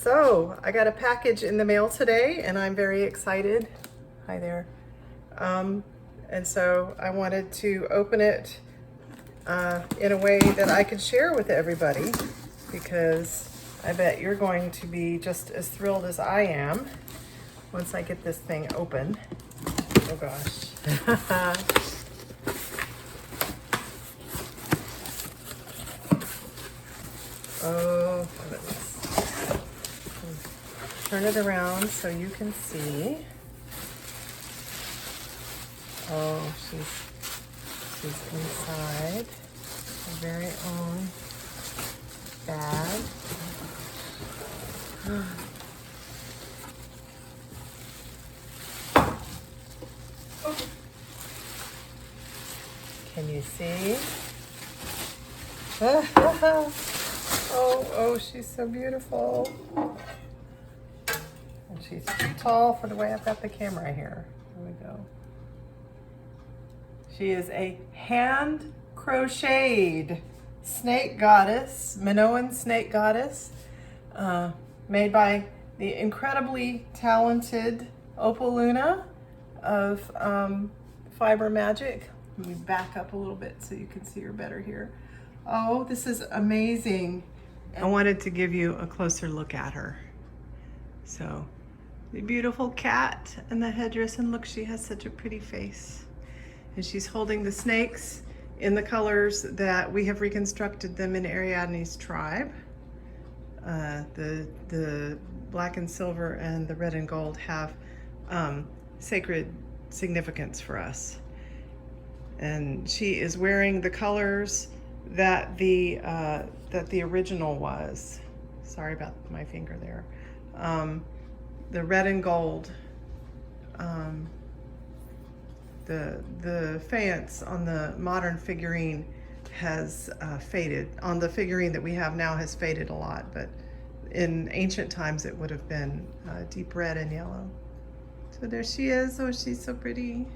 So I got a package in the mail today and I'm very excited. Hi there. And so I wanted to open it in a way that I could share with everybody, because I bet you're going to be just as thrilled as I am once I get this thing open. Oh gosh. Oh, goodness. Turn it around so you can see. Oh, she's inside her very own bag. Can you see? Oh, she's so beautiful. And she's too tall for the way I've got the camera here. Here we go. She is a hand crocheted snake goddess, Minoan snake goddess, made by the incredibly talented Opaluna of Fiber Magic. Let me back up a little bit so you can see her better here. Oh, this is amazing. I wanted to give you a closer look at her. So, the beautiful cat and the headdress, and look, she has such a pretty face. And she's holding the snakes in the colors that we have reconstructed them in Ariadne's tribe. The black and silver and the red and gold have sacred significance for us. And she is wearing the colors that the original was. Sorry about my finger there. The red and gold. The faience on the modern figurine has faded. On the figurine that we have now has faded a lot, but in ancient times it would have been deep red and yellow. So there she is. Oh, she's so pretty.